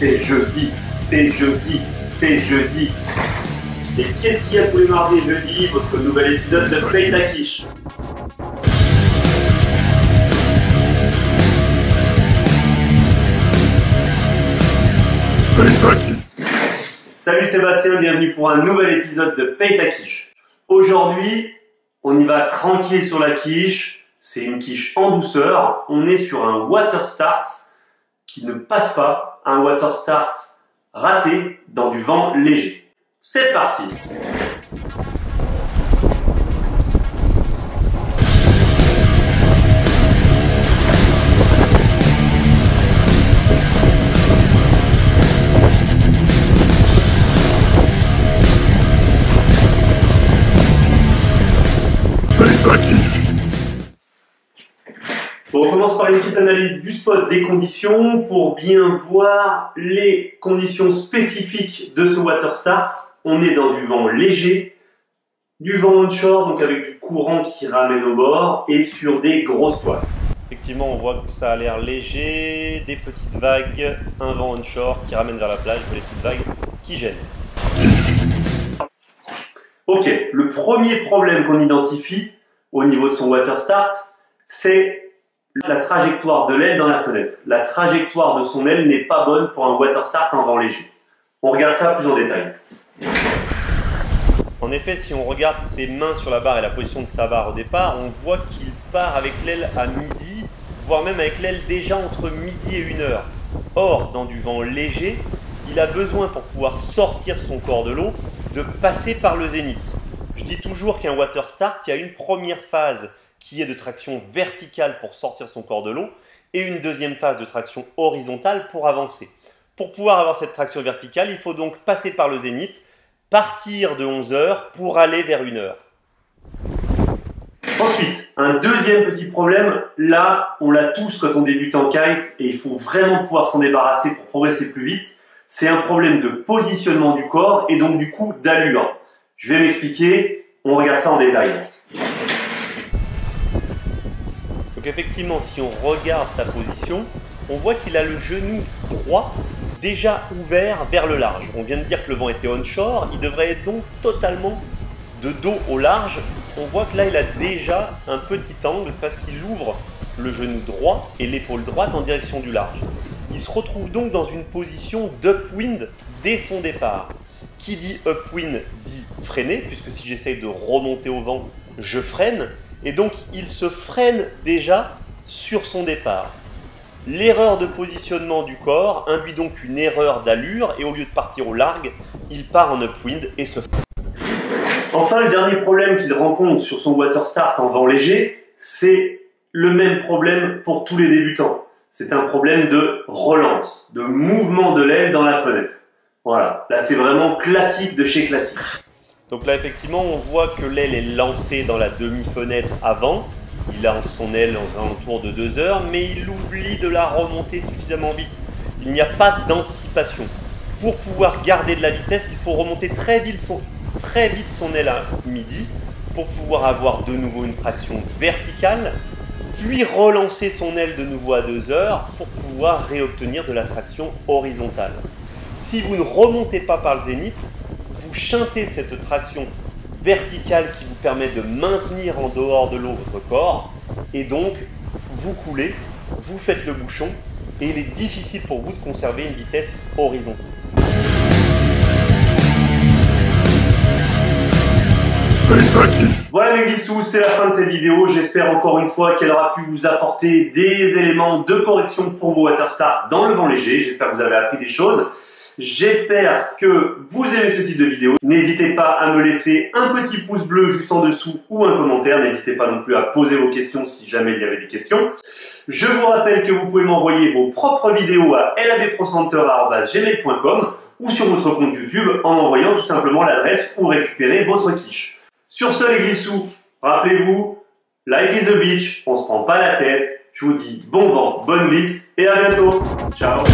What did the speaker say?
c'est jeudi, c'est jeudi, c'est jeudi. Et qu'est-ce qu'il y a tous les mardis et jeudis? Votre nouvel épisode de Paye ta quiche. Salut Sébastien, bienvenue pour un nouvel épisode de Paye ta quiche. Aujourd'hui, on y va tranquille sur la quiche. C'est une quiche en douceur. On est sur un water start qui ne passe pas, un water start raté dans du vent léger. C'est parti! On commence par une petite analyse du spot, des conditions, pour bien voir les conditions spécifiques de ce water start. On est dans du vent léger, du vent onshore, donc avec du courant qui ramène au bord, et sur des grosses toiles. Effectivement, on voit que ça a l'air léger, des petites vagues, un vent onshore qui ramène vers la plage, des petites vagues qui gênent. Ok, le premier problème qu'on identifie au niveau de son water start, c'est la trajectoire de l'aile dans la fenêtre. La trajectoire de son aile n'est pas bonne pour un water start en vent léger. On regarde ça plus en détail. En effet, si on regarde ses mains sur la barre et la position de sa barre au départ, on voit qu'il part avec l'aile à midi, voire même avec l'aile déjà entre midi et 1h. Or, dans du vent léger, il a besoin pour pouvoir sortir son corps de l'eau de passer par le zénith. Je dis toujours qu'un water start, il y a une première phase qui est de traction verticale pour sortir son corps de l'eau et une deuxième phase de traction horizontale pour avancer. Pour pouvoir avoir cette traction verticale, il faut donc passer par le zénith, partir de 11h pour aller vers 1h. Ensuite, un deuxième petit problème, là on l'a tous quand on débute en kite et il faut vraiment pouvoir s'en débarrasser pour progresser plus vite, c'est un problème de positionnement du corps et donc du coup d'allure. Je vais m'expliquer, on regarde ça en détail. Donc effectivement, si on regarde sa position, on voit qu'il a le genou droit déjà ouvert vers le large. On vient de dire que le vent était onshore, il devrait être donc totalement de dos au large. On voit que là, il a déjà un petit angle parce qu'il ouvre le genou droit et l'épaule droite en direction du large. Il se retrouve donc dans une position d'upwind dès son départ. Qui dit upwind dit freiner, puisque si j'essaye de remonter au vent, je freine. Et donc, il se freine déjà sur son départ. L'erreur de positionnement du corps induit donc une erreur d'allure et au lieu de partir au large, il part en upwind et se freine. Enfin, le dernier problème qu'il rencontre sur son water start en vent léger, c'est le même problème pour tous les débutants. C'est un problème de relance, de mouvement de l'aile dans la fenêtre. Voilà, là c'est vraiment classique de chez classique. Donc là, effectivement, on voit que l'aile est lancée dans la demi-fenêtre avant. Il lance son aile aux alentours de 2 heures, mais il oublie de la remonter suffisamment vite. Il n'y a pas d'anticipation. Pour pouvoir garder de la vitesse, il faut remonter très vite son aile à midi pour pouvoir avoir de nouveau une traction verticale, puis relancer son aile de nouveau à 2 heures pour pouvoir réobtenir de la traction horizontale. Si vous ne remontez pas par le zénith, vous chantez cette traction verticale qui vous permet de maintenir en dehors de l'eau votre corps et donc vous coulez, vous faites le bouchon et il est difficile pour vous de conserver une vitesse horizontale. Voilà mes glissous, c'est la fin de cette vidéo. J'espère encore une fois qu'elle aura pu vous apporter des éléments de correction pour vos water start dans le vent léger. J'espère que vous avez appris des choses. J'espère que vous aimez ce type de vidéo. N'hésitez pas à me laisser un petit pouce bleu juste en dessous ou un commentaire. N'hésitez pas non plus à poser vos questions si jamais il y avait des questions. Je vous rappelle que vous pouvez m'envoyer vos propres vidéos à labprocenter@gmail.com ou sur votre compte YouTube en envoyant tout simplement l'adresse où récupérer votre quiche. Sur ce les glissous, rappelez-vous, life is a beach, on se prend pas la tête. Je vous dis bon vent, bonne glisse et à bientôt. Ciao.